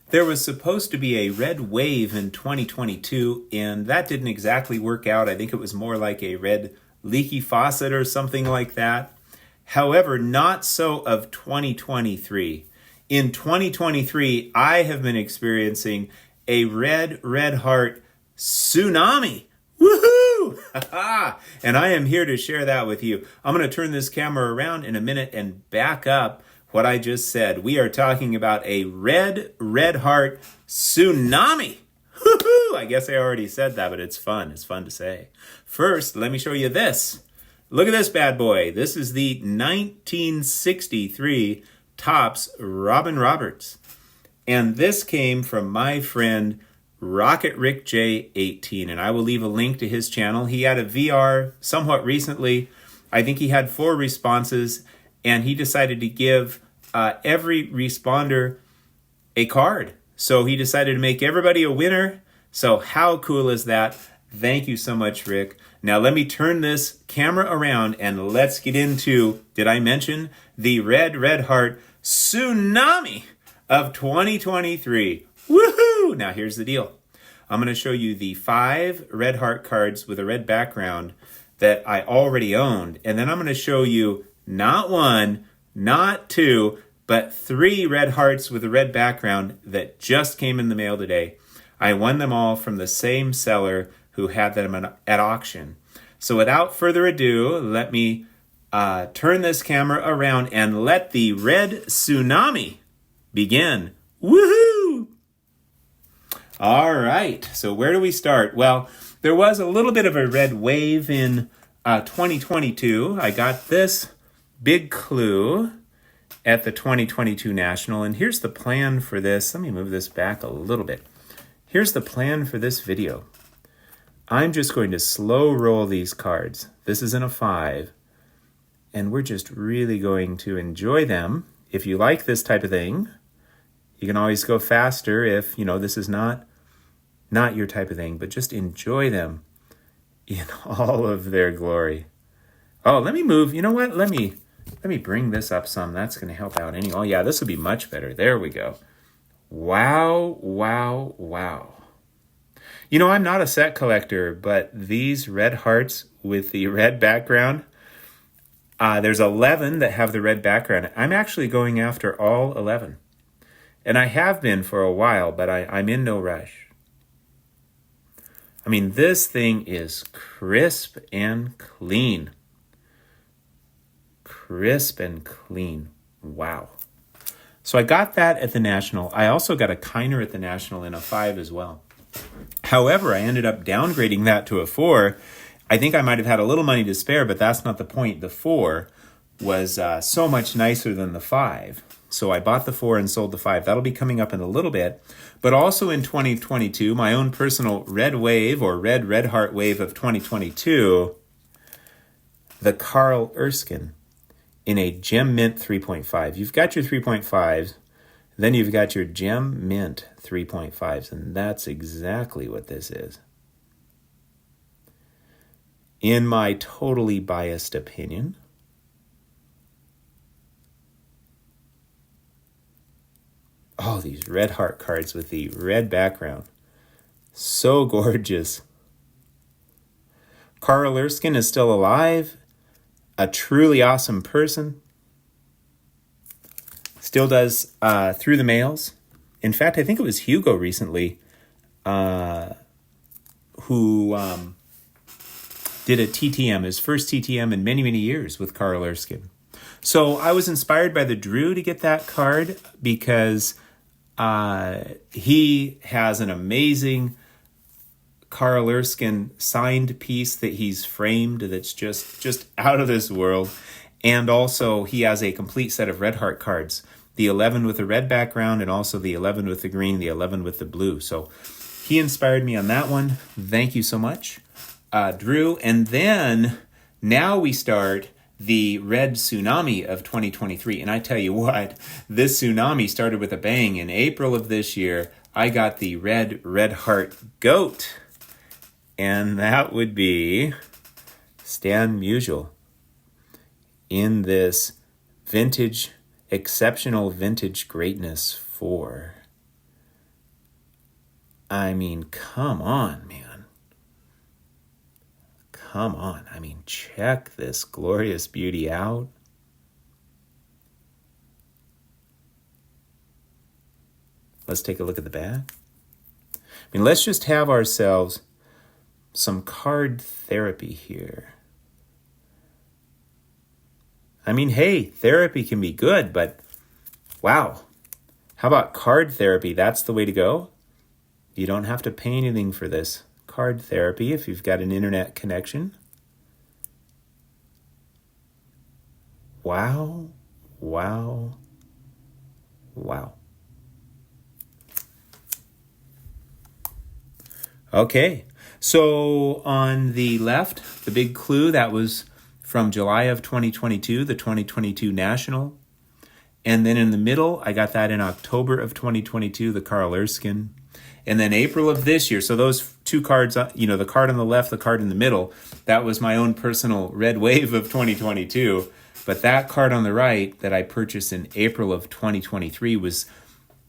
There was supposed to be a red wave in 2022, and that didn't exactly work out. I think it was more like a red leaky faucet or something like that. However, not so of 2023. In 2023, I have been experiencing a red heart tsunami. Woohoo! And I am here to share that with you. I'm going to turn this camera around in a minute and back up what I just said. We are talking about a red heart tsunami. Woohoo! I guess I already said that, but it's fun. It's fun to say. First, let me show you this. Look at this bad boy. This is the 1963 Topps Robin Roberts. And this came from my friend Rocket Rick J18, and I will leave a link to his channel. He had a VR somewhat recently. I think he had 4 responses, and he decided to give every responder a card. So he decided to make everybody a winner. So how cool is that? Thank you so much, Rick. Now let me turn this camera around and let's get into, did I mention, the Red Heart Tsunami of 2023. Woohoo! Now here's the deal. I'm going to show you the 5 red heart cards with a red background that I already owned. And then I'm going to show you not 1, not 2, but 3 red hearts with a red background that just came in the mail today. I won them all from the same seller who had them at auction. So without further ado, let me turn this camera around and let the red tsunami begin. Woohoo! All right, so where do we start? Well, there was a little bit of a red wave in 2022. I got this big clue at the 2022 National, and here's the plan for this. Let me move this back a little bit. Here's the plan for this video. I'm just going to slow roll these cards. This is in a 5, and we're just really going to enjoy them. If you like this type of thing, you can always go faster if, this is not your type of thing, but just enjoy them in all of their glory. Oh, let me move. You know what? Let me bring this up some. That's going to help out anyway. Oh, yeah, this will be much better. There we go. Wow, wow, wow. I'm not a set collector, but these red hearts with the red background, there's 11 that have the red background. I'm actually going after all 11. And I have been for a while, but I'm in no rush. I mean, this thing is crisp and clean. Crisp and clean. Wow. So I got that at the National. I also got a Kiner at the National in a 5 as well. However, I ended up downgrading that to a 4. I think I might have had a little money to spare, but that's not the point. The 4 was so much nicer than the 5. So I bought the 4 and sold the 5. That'll be coming up in a little bit. But also in 2022, my own personal red wave or red heart wave of 2022, the Carl Erskine in a Gem Mint 3.5. You've got your 3.5s, then you've got your Gem Mint 3.5s, and that's exactly what this is. In my totally biased opinion, oh, these red heart cards with the red background. So gorgeous. Carl Erskine is still alive. A truly awesome person. Still does through the mails. In fact, I think it was Hugo recently who did a TTM, his first TTM in many, many years with Carl Erskine. So I was inspired by the Drew to get that card because he has an amazing Carl Erskine signed piece that he's framed that's just out of this world. And also he has a complete set of red heart cards, the 11 with the red background and also the 11 with the green, the 11 with the blue. So he inspired me on that one. Thank you so much, Drew. And then now we start the red tsunami of 2023. And I tell you what, this tsunami started with a bang. In April of this year, I got the red heart goat. And that would be Stan Musial in this vintage, exceptional vintage greatness 4. I mean, come on, man. Come on. I mean, check this glorious beauty out. Let's take a look at the back. I mean, let's just have ourselves some card therapy here. I mean, hey, therapy can be good, but wow. How about card therapy? That's the way to go. You don't have to pay anything for this. Card therapy if you've got an internet connection. Wow, wow, wow. Okay, so on the left, the big clue, that was from July of 2022, the 2022 National. And then in the middle, I got that in October of 2022, the Carl Erskine. And then April of this year, so those two cards, the card on the left, the card in the middle, that was my own personal red wave of 2022. But that card on the right that I purchased in April of 2023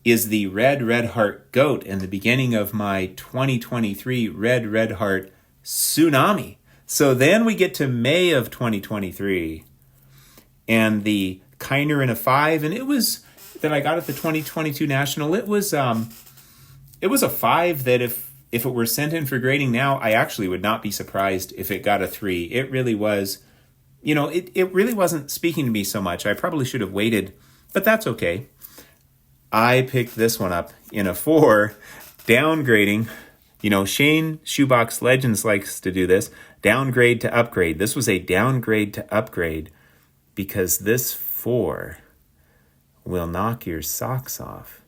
is the Red Heart Goat and the beginning of my 2023 Red Heart Tsunami. So then we get to May of 2023 and the Kiner in a 5, and it was that I got at the 2022 National. It was a 5 that if it were sent in for grading now, I actually would not be surprised if it got a 3. It really was, it really wasn't speaking to me so much. I probably should have waited, but that's okay. I picked this one up in a 4, downgrading. Shane Shoebox Legends likes to do this. Downgrade to upgrade. This was a downgrade to upgrade because this 4 will knock your socks off.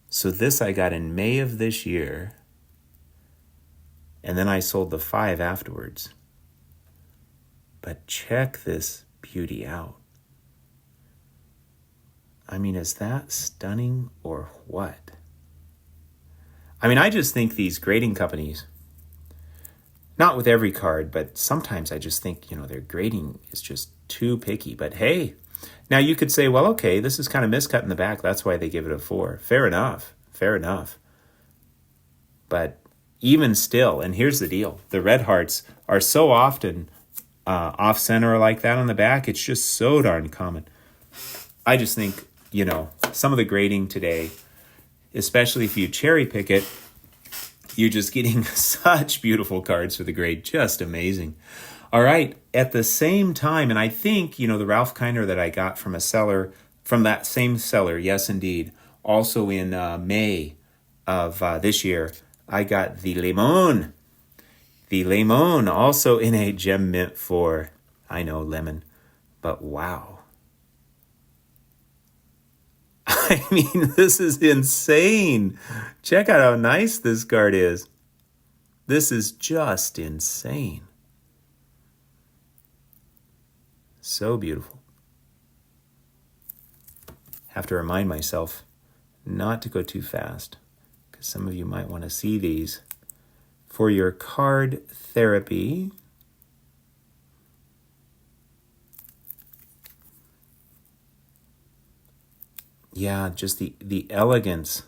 So this I got in May of this year, and then I sold the 5 afterwards. But check this beauty out. I mean, is that stunning or what? I mean, I just think these grading companies, not with every card, but sometimes I just think, their grading is just too picky. But hey, now you could say, well, okay, this is kind of miscut in the back. That's why they give it a 4. Fair enough. But even still, and here's the deal, the Red Hearts are so often off-center like that on the back. It's just so darn common. I just think, some of the grading today, especially if you cherry pick it, you're just getting such beautiful cards for the grade. Just amazing. All right. At the same time, and I think, the Ralph Kiner that I got from from that same seller, yes, indeed, also in May of this year, I got the Limon. The Limon, also in a gem mint 4. I know, lemon, but wow. I mean, this is insane. Check out how nice this card is. This is just insane. So beautiful. Have to remind myself not to go too fast, because some of you might want to see these for your card therapy. Yeah, just the elegance.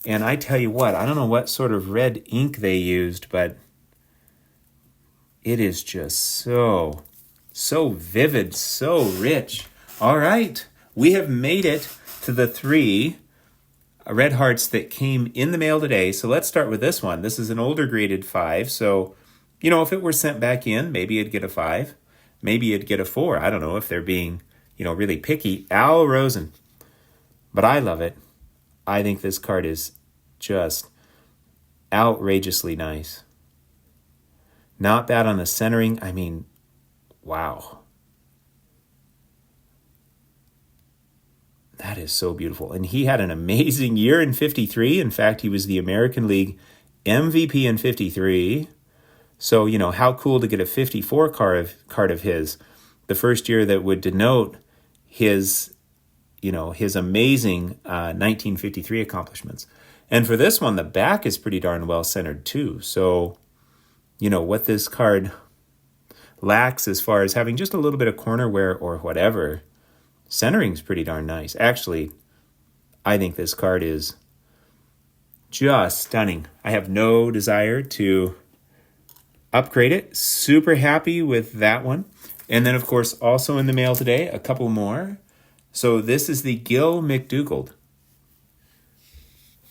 And I tell you what, I don't know what sort of red ink they used, but it is just so vivid, so rich. All right, we have made it to the 3 Red Hearts that came in the mail today. So let's start with this one. This is an older graded 5. So, if it were sent back in, maybe it'd get a 5. Maybe it'd get a 4. I don't know if they're being, really picky. Al Rosen. But I love it. I think this card is just outrageously nice. Not bad on the centering. I mean, wow. That is so beautiful. And he had an amazing year in 53. In fact, he was the American League MVP in 53. So, how cool to get a 54 card of his. The first year that would denote his amazing 1953 accomplishments. And for this one, the back is pretty darn well centered too. So, what this card lacks as far as having just a little bit of corner wear or whatever, centering's pretty darn nice. Actually, I think this card is just stunning. I have no desire to upgrade it. Super happy with that one. And then, of course, also in the mail today, a couple more. So this is the Gil McDougald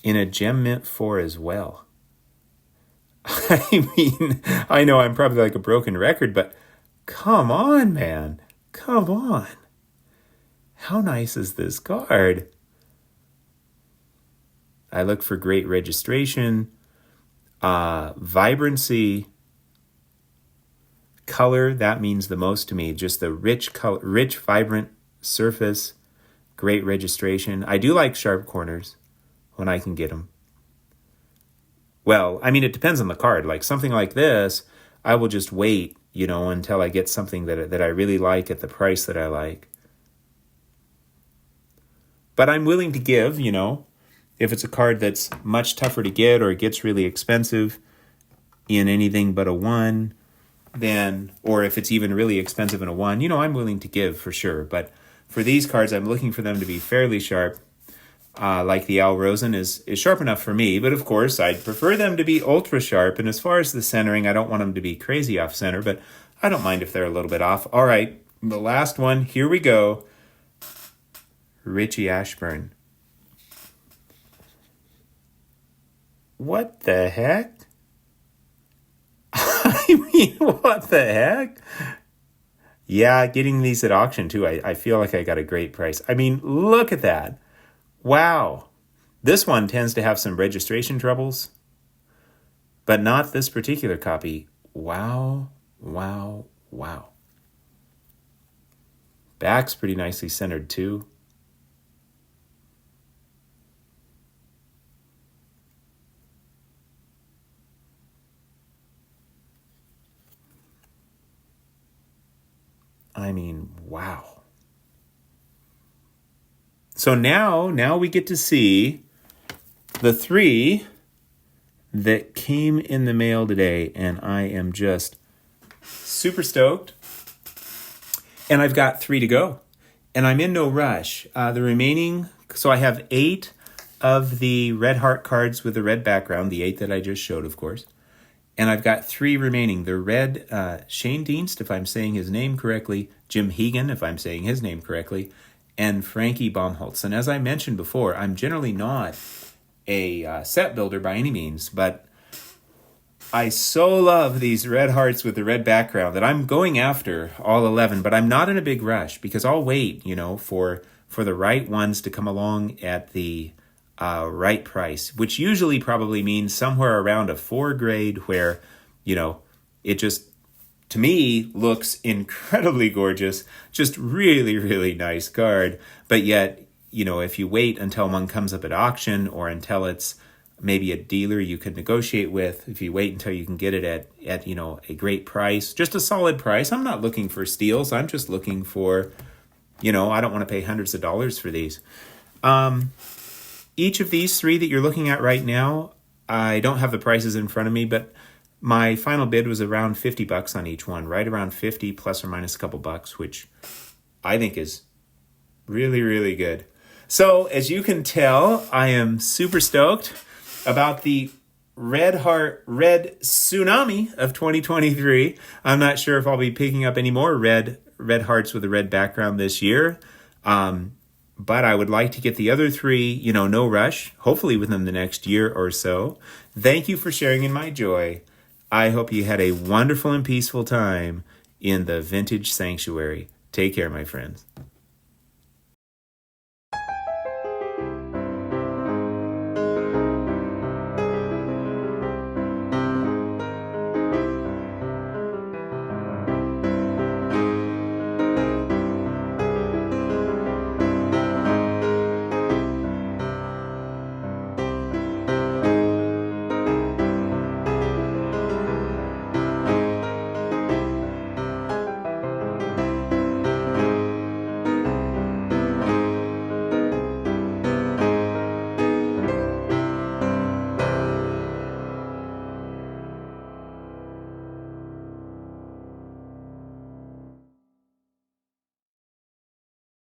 in a Gem Mint 4 as well. I mean, I know I'm probably like a broken record, but come on, man. Come on. How nice is this card? I look for great registration, vibrancy, color. That means the most to me. Just the rich color, rich, vibrant surface, great registration. I do like sharp corners when I can get them. Well, I mean, it depends on the card. Like something like this, I will just wait, until I get something that I really like at the price that I like. But I'm willing to give, if it's a card that's much tougher to get or it gets really expensive in anything but a 1, then, or if it's even really expensive in a 1, I'm willing to give for sure. But for these cards, I'm looking for them to be fairly sharp. Like the Al Rosen is sharp enough for me, but of course I'd prefer them to be ultra sharp. And as far as the centering, I don't want them to be crazy off center, but I don't mind if they're a little bit off. All right, the last one, here we go. Richie Ashburn. What the heck? I mean, what the heck? Yeah, getting these at auction too, I feel like I got a great price. I mean, look at that. Wow. This one tends to have some registration troubles, but not this particular copy. Wow, wow, wow. Back's pretty nicely centered too. I mean, wow. So now we get to see the 3 that came in the mail today, and I am just super stoked. And I've got 3 to go, and I'm in no rush. The remaining, so I have 8 of the Red Heart cards with the red background, the 8 that I just showed, of course. And I've got 3 remaining. The red Shane Dienst, if I'm saying his name correctly, Jim Hegan, if I'm saying his name correctly, and Frankie Baumholtz. And as I mentioned before, I'm generally not a set builder by any means, but I so love these red hearts with the red background that I'm going after all 11, but I'm not in a big rush because I'll wait, for the right ones to come along at the right price, which usually probably means somewhere around a 4 grade where, it just, to me, looks incredibly gorgeous, just really, really nice card. But yet, if you wait until one comes up at auction or until it's maybe a dealer you could negotiate with, if you wait until you can get it at a great price, just a solid price. I'm not looking for steals. I'm just looking for, I don't want to pay hundreds of dollars for these. Each of these 3 that you're looking at right now, I don't have the prices in front of me, but my final bid was around $50 on each one, right around 50 plus or minus a couple bucks, which I think is really, really good. So as you can tell, I am super stoked about the Red Heart Red Tsunami of 2023. I'm not sure if I'll be picking up any more red hearts with a red background this year. But I would like to get the other 3, no rush, hopefully within the next year or so. Thank you for sharing in my joy. I hope you had a wonderful and peaceful time in the Vintage Sanctuary. Take care, my friends.